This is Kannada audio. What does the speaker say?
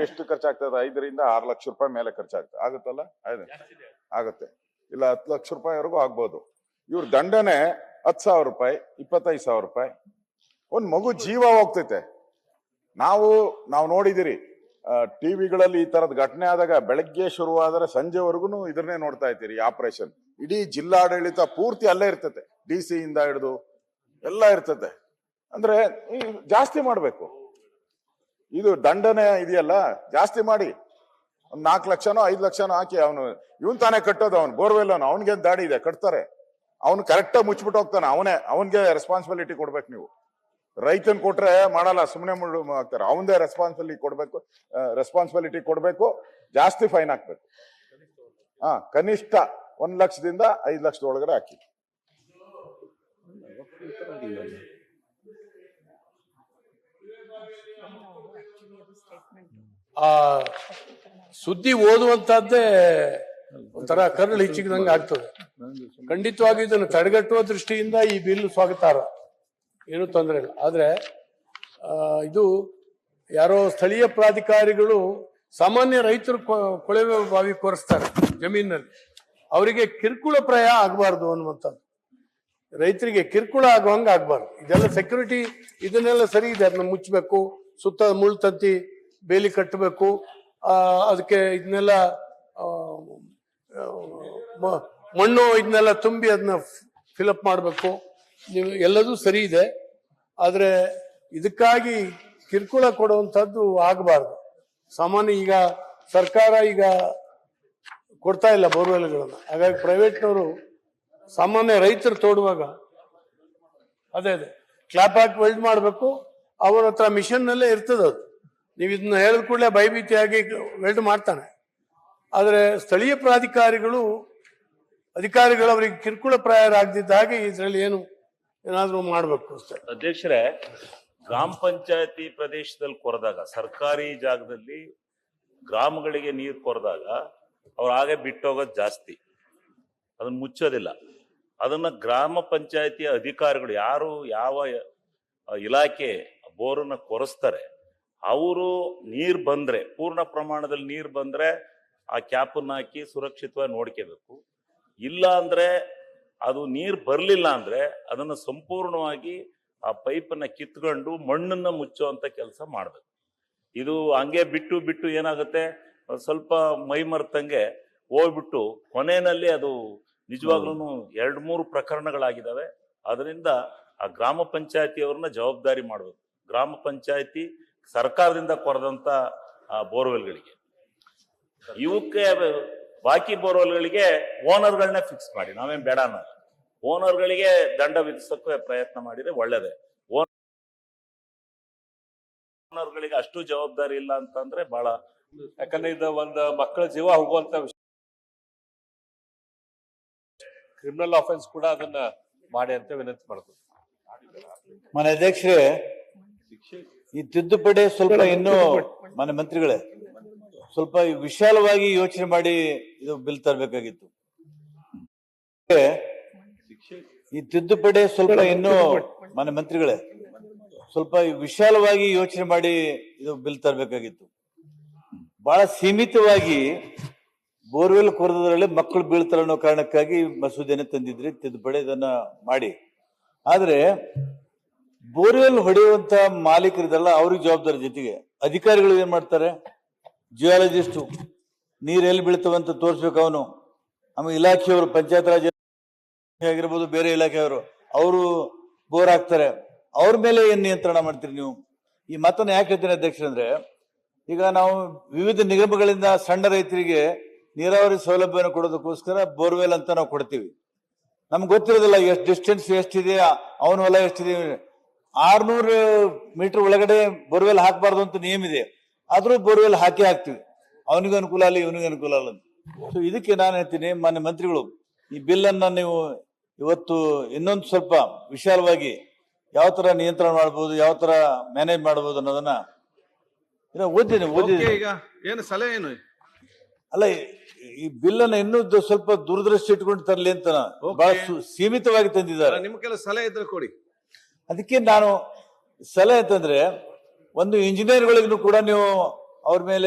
ಎಷ್ಟು ಖರ್ಚಾಗ್ತದೆ? 5ರಿಂದ 6 ಲಕ್ಷ ರೂಪಾಯಿ ಮೇಲೆ ಖರ್ಚಾಗ್ತದೆ. ಆಗುತ್ತಲ್ಲ? ಆಗುತ್ತೆ. ಇಲ್ಲ 10 ಲಕ್ಷ ರೂಪಾಯಿವರೆಗೂ ಆಗ್ಬೋದು. ಇವ್ರ ದಂಡನೆ 10,000 ರೂಪಾಯಿ, 25,000 ರೂಪಾಯಿ. ಒಂದ್ ಮಗು ಜೀವ ಹೋಗ್ತೈತೆ. ನಾವು ನೋಡಿದಿರಿ ಟಿವಿಗಳಲ್ಲಿ ಈ ತರದ ಘಟನೆ ಆದಾಗ ಬೆಳಗ್ಗೆ ಶುರುವಾದರೆ ಸಂಜೆವರೆಗೂ ಇದನ್ನೇ ನೋಡ್ತಾ ಇರ್ತೀರಿ. ಆಪರೇಷನ್ ಇಡೀ ಜಿಲ್ಲಾಡಳಿತ ಪೂರ್ತಿ ಅಲ್ಲೇ ಇರ್ತತೆ. DC ಇಂದ ಹಿಡಿದು ಎಲ್ಲ ಇರ್ತತೆ. ಅಂದ್ರೆ ಜಾಸ್ತಿ ಮಾಡ್ಬೇಕು. ಇದು ದಂಡನೆ ಇದೆಯಲ್ಲ, ಜಾಸ್ತಿ ಮಾಡಿ. ಒಂದ್ 4 ಲಕ್ಷನೋ 5 ಲಕ್ಷನೋ ಹಾಕಿ ಇವನ್ ತಾನೇ ಕಟ್ಟೋದು. ಅವ್ನು ಬೋರ್ವೆಲ್ ಅವನಿಗೆ ದಾಡಿ ಇದೆ, ಕಟ್ತಾರೆ. ಅವ್ನು ಕರೆಕ್ಟಾಗಿ ಮುಚ್ಬಿಟ್ಟು ಹೋಗ್ತಾನೆ. ಅವನ್ಗೆ ರೆಸ್ಪಾನ್ಸಿಬಿಲಿಟಿ ಕೊಡ್ಬೇಕು. ನೀವು ರೈತನ್ ಕೊಟ್ರೆ ಮಾಡಲ್ಲ, ಸುಮ್ಮನೆ ಹಾಕ್ತಾರೆ. ಅವನದೇ ರೆಸ್ಪಾನ್ಸಿಬಿಲಿಟಿ ಕೊಡ್ಬೇಕು. ಜಾಸ್ತಿ ಫೈನ್ ಹಾಕ್ಬೇಕು. ಕನಿಷ್ಠ 1 ಲಕ್ಷದಿಂದ 5 ಲಕ್ಷದ ಒಳಗಡೆ ಹಾಕಿ. ಸುದ್ದಿ ಓದುವಂತದ್ದೇ ಒಂಥರ ಕರುಳು ಹಿಚ್ಚಿದಂಗೆ ಆಗ್ತದೆ. ಖಂಡಿತವಾಗಿ ಇದನ್ನು ತಡೆಗಟ್ಟುವ ದೃಷ್ಟಿಯಿಂದ ಈ ಬಿಲ್ ಸ್ವಾಗತಾರ್ಹ, ಏನು ತೊಂದರೆ ಇಲ್ಲ. ಆದ್ರೆ ಇದು ಯಾರೋ ಸ್ಥಳೀಯ ಪ್ರಾಧಿಕಾರಿಗಳು ಸಾಮಾನ್ಯ ರೈತರು ಕೊಳವೆ ಬಾವಿ ಕೊರೆಸ್ತಾರೆ ಜಮೀನಲ್ಲಿ, ಅವರಿಗೆ ಕಿರುಕುಳ ಪ್ರಾಯ ಆಗಬಾರ್ದು ಅನ್ನುವಂಥದ್ದು. ರೈತರಿಗೆ ಕಿರುಕುಳ ಆಗುವಂಗ ಆಗ್ಬಾರ್ದು. ಇದೆಲ್ಲ ಸೆಕ್ಯೂರಿಟಿ ಇದನ್ನೆಲ್ಲ ಸರಿ ಇದೆ. ಅದನ್ನ ಮುಚ್ಚಬೇಕು, ಸುತ್ತ ಮುಳ್ಳು ತಂತಿ ಬೇಲಿ ಕಟ್ಟಬೇಕು, ಅದಕ್ಕೆ ಇದನ್ನೆಲ್ಲ ಮಣ್ಣು ಇದನ್ನೆಲ್ಲ ತುಂಬಿ ಅದನ್ನ ಫಿಲಪ್ ಮಾಡಬೇಕು. ನೀವು ಎಲ್ಲದೂ ಸರಿ ಇದೆ. ಆದ್ರೆ ಇದಕ್ಕಾಗಿ ಕಿರುಕುಳ ಕೊಡುವಂಥದ್ದು ಆಗಬಾರ್ದು. ಸಾಮಾನ್ಯ ಈಗ ಸರ್ಕಾರ ಈಗ ಕೊಡ್ತಾ ಇಲ್ಲ ಬೋರ್ವೆಲ್ಗಳನ್ನ. ಹಾಗಾಗಿ ಪ್ರೈವೇಟ್ನವರು ಸಾಮಾನ್ಯ ರೈತರು ತೋಡುವಾಗ ಅದೇ ಕ್ಲಾಪ್ ಹಾಕಿ ವೆಲ್ಡ್ ಮಾಡಬೇಕು. ಅವ್ರ ಹತ್ರ ಮಿಷನ್ ನಲ್ಲೇ ಇರ್ತದೆ ಅದು. ನೀವು ಇದನ್ನ ಹೇಳಿದ ಕೂಡಲೇ ಭಯಭೀತಿಯಾಗಿ ವೆಲ್ಡ್ ಮಾಡ್ತಾನೆ. ಆದ್ರೆ ಸ್ಥಳೀಯ ಪ್ರಾಧಿಕಾರಿಗಳು ಅವರಿಗೆ ಕಿರುಕುಳ ಪ್ರಾಯರಾಗದಿದ್ದ ಹಾಗೆ ಇದರಲ್ಲಿ ಏನಾದ್ರೂ ಮಾಡ್ಬೇಕು ಅಷ್ಟೇ. ಅಧ್ಯಕ್ಷರೇ, ಗ್ರಾಮ ಪಂಚಾಯತಿ ಪ್ರದೇಶದಲ್ಲಿ ಕೊರೆದಾಗ, ಸರ್ಕಾರಿ ಜಾಗದಲ್ಲಿ ಗ್ರಾಮಗಳಿಗೆ ನೀರು ಕೊರೆದಾಗ ಅವ್ರು ಹಾಗೆ ಬಿಟ್ಟೋಗೋದು ಜಾಸ್ತಿ, ಅದನ್ನ ಮುಚ್ಚೋದಿಲ್ಲ. ಅದನ್ನ ಗ್ರಾಮ ಪಂಚಾಯತಿಯ ಅಧಿಕಾರಿಗಳು ಯಾವ ಇಲಾಖೆ ಬೋರನ್ನ ಕೊರೆಸ್ತಾರೆ ಅವರು ನೀರ್ ಬಂದ್ರೆ, ಪೂರ್ಣ ಪ್ರಮಾಣದಲ್ಲಿ ನೀರ್ ಬಂದ್ರೆ ಆ ಕ್ಯಾಪನ್ನ ಹಾಕಿ ಸುರಕ್ಷಿತವಾಗಿ ನೋಡ್ಕೋಬೇಕು. ಇಲ್ಲ ಅಂದ್ರೆ ಅದು ನೀರ್ ಬರ್ಲಿಲ್ಲ ಅಂದ್ರೆ ಅದನ್ನ ಸಂಪೂರ್ಣವಾಗಿ ಆ ಪೈಪನ್ನ ಕಿತ್ಕೊಂಡು ಮಣ್ಣನ್ನ ಮುಚ್ಚುವಂತ ಕೆಲಸ ಮಾಡ್ಬೇಕು. ಇದು ಹಂಗೆ ಬಿಟ್ಟು ಏನಾಗುತ್ತೆ, ಸ್ವಲ್ಪ ಮೈ ಮರ್ತಂಗೆ ಹೋಗ್ಬಿಟ್ಟು ಕೊನೆಯಲ್ಲಿ ಅದು ನಿಜವಾಗ್ಲೂ 2-3 ಪ್ರಕರಣಗಳಾಗಿದ್ದಾವೆ. ಅದರಿಂದ ಆ ಗ್ರಾಮ ಪಂಚಾಯತಿಯವ್ರನ್ನ ಜವಾಬ್ದಾರಿ ಮಾಡ್ಬೇಕು. ಗ್ರಾಮ ಪಂಚಾಯತಿ ಸರ್ಕಾರದಿಂದ ಕೊರೆದಂತ ಬೋರ್ವೆಲ್ಗಳಿಗೆ, ಇವಕ್ಕೆ ಬಾಕಿ ಬೋರ್ವೆಲ್ಗಳಿಗೆ ಓನರ್ಗಳನ್ನೇ ಫಿಕ್ಸ್ ಮಾಡಿ, ನಾವೇನ್ ಬೇಡ ಅನ್ನೋದು. ಓನರ್ಗಳಿಗೆ ದಂಡ ವಿಧಿಸಕ್ಕೆ ಪ್ರಯತ್ನ ಮಾಡಿದ್ರೆ ಒಳ್ಳೇದೇ. ಓನರ್ಗಳಿಗೆ ಅಷ್ಟು ಜವಾಬ್ದಾರಿ ಇಲ್ಲ ಅಂತಂದ್ರೆ ಬಹಳ, ಯಾಕಂದ್ರೆ ಇದು ಒಂದು ಮಕ್ಕಳ ಜೀವ ಹೋಗುವಂತ ವಿಷಯ, ಕ್ರಿಮಿನಲ್ ಆಫೆನ್ಸ್ ಕೂಡ ಅದನ್ನ ಮಾಡಿ ಅಂತ ವಿನಂತಿ ಮಾಡ್ತೀವಿ. ಮಾನ್ಯ ಅಧ್ಯಕ್ಷರೇ, ಈ ತಿದ್ದುಪಡಿ ಸ್ವಲ್ಪ ಇನ್ನೂ ಮಾನ್ಯ ಮಂತ್ರಿಗಳೇ ಸ್ವಲ್ಪ ವಿಶಾಲವಾಗಿ ಯೋಚನೆ ಮಾಡಿ ಇದು ಬಿಲ್ ತರಬೇಕಾಗಿತ್ತು. ಈ ತಿದ್ದುಪಡಿ ಸ್ವಲ್ಪ ಇನ್ನೂ ಮಾನ್ಯ ಮಂತ್ರಿಗಳೇ ಸ್ವಲ್ಪ ವಿಶಾಲವಾಗಿ ಯೋಚನೆ ಮಾಡಿ ಇದು ಬಿಲ್ ತರಬೇಕಾಗಿತ್ತು. ಬಹಳ ಸೀಮಿತವಾಗಿ ಬೋರ್ವೆಲ್ ಕೊರೆದ್ರಲ್ಲಿ ಮಕ್ಕಳು ಬೀಳ್ತಾರೆ ಅನ್ನೋ ಕಾರಣಕ್ಕಾಗಿ ಮಸೂದೆಯನ್ನು ತಂದಿದ್ರಿ, ತಿದ್ದುಪಡಿ ಇದನ್ನ ಮಾಡಿ. ಆದ್ರೆ ಬೋರ್ವೆಲ್ ಹೊಡೆಯುವಂತ ಮಾಲೀಕರಿದಲ್ಲ, ಅವ್ರಿಗೆ ಜವಾಬ್ದಾರಿ. ಜೊತೆಗೆ ಅಧಿಕಾರಿಗಳು ಏನ್ ಮಾಡ್ತಾರೆ, ಜಿಯಾಲಜಿಸ್ಟು ನೀರ್ ಎಲ್ಲಿ ಬೀಳ್ತವಂತ ತೋರಿಸ್ಬೇಕು ಅವನು. ಆಮೇಲೆ ಇಲಾಖೆಯವರು, ಪಂಚಾಯತ್ ರಾಜ್ ಆಗಿರ್ಬೋದು, ಬೇರೆ ಇಲಾಖೆಯವರು, ಅವರು ಬೋರ್ ಹಾಕ್ತಾರೆ. ಅವ್ರ ಮೇಲೆ ಏನ್ ನಿಯಂತ್ರಣ ಮಾಡ್ತೀರಿ ನೀವು? ಈ ಮಾತನ್ನ ಯಾಕೆ ಹೇಳ್ತೀನಿ ಅಧ್ಯಕ್ಷರಂದ್ರೆ, ಈಗ ನಾವು ವಿವಿಧ ನಿಗಮಗಳಿಂದ ಸಣ್ಣ ರೈತರಿಗೆ ನೀರಾವರಿ ಸೌಲಭ್ಯವನ್ನು ಕೊಡೋದಕ್ಕೋಸ್ಕರ ಬೋರ್ವೆಲ್ ಅಂತ ನಾವು ಕೊಡ್ತೀವಿ. ನಮ್ಗೆ ಗೊತ್ತಿರೋದಿಲ್ಲ ಎಷ್ಟು ಡಿಸ್ಟೆನ್ಸ್ ಎಷ್ಟಿದೆ, ಅವನ ಹೊಲ ಎಷ್ಟಿದೆ. 600 ಮೀಟರ್ ಒಳಗಡೆ ಬೋರ್ವೆಲ್ ಹಾಕಬಾರ್ದು ಅಂತ ನಿಯಮ ಇದೆ. ಆದ್ರೂ ಬೋರ್ವೆಲ್ ಹಾಕ್ತೀವಿ. ಅವನಿಗೂ ಅನುಕೂಲ ಅಲ್ಲ, ಇವನಿಗೂ ಅನುಕೂಲ ಅಲ್ಲ. ಸೊ ಇದಕ್ಕೆ ನಾನು ಹೇಳ್ತೀನಿ, ಮಾನ್ಯ ಮಂತ್ರಿಗಳು, ಈ ಬಿಲ್ ಅನ್ನ ನೀವು ಇವತ್ತು ಇನ್ನೊಂದು ಸ್ವಲ್ಪ ವಿಶಾಲವಾಗಿ ಯಾವ ತರ ನಿಯಂತ್ರಣ ಮಾಡಬಹುದು, ಯಾವ ತರ ಮ್ಯಾನೇಜ್ ಮಾಡಬಹುದು ಅನ್ನೋದನ್ನ ಓದಿದ್ದೀನಿ. ಈಗ ಏನು ಸಲಹೆ ಏನು? ಅಲ್ಲ, ಈ ಬಿಲ್ ಅನ್ನ ಇನ್ನೂ ಸ್ವಲ್ಪ ದೂರದೃಷ್ಟಿ ಇಟ್ಕೊಂಡು ತರಲಿ ಅಂತ ಬಹಳ ಸೀಮಿತವಾಗಿ ತಂದಿದ್ದಾರೆ. ನಿಮ್ ಕೆಲ ಸಲಹೆ ಇದ್ರೆ ಕೊಡಿ. ಅದಕ್ಕೆ ನಾನು ಸಲಹೆ ಅಂತಂದ್ರೆ, ಒಂದು ಇಂಜಿನಿಯರ್ಗಳಿಗೂ ಕೂಡ ನೀವು ಅವ್ರ ಮೇಲೆ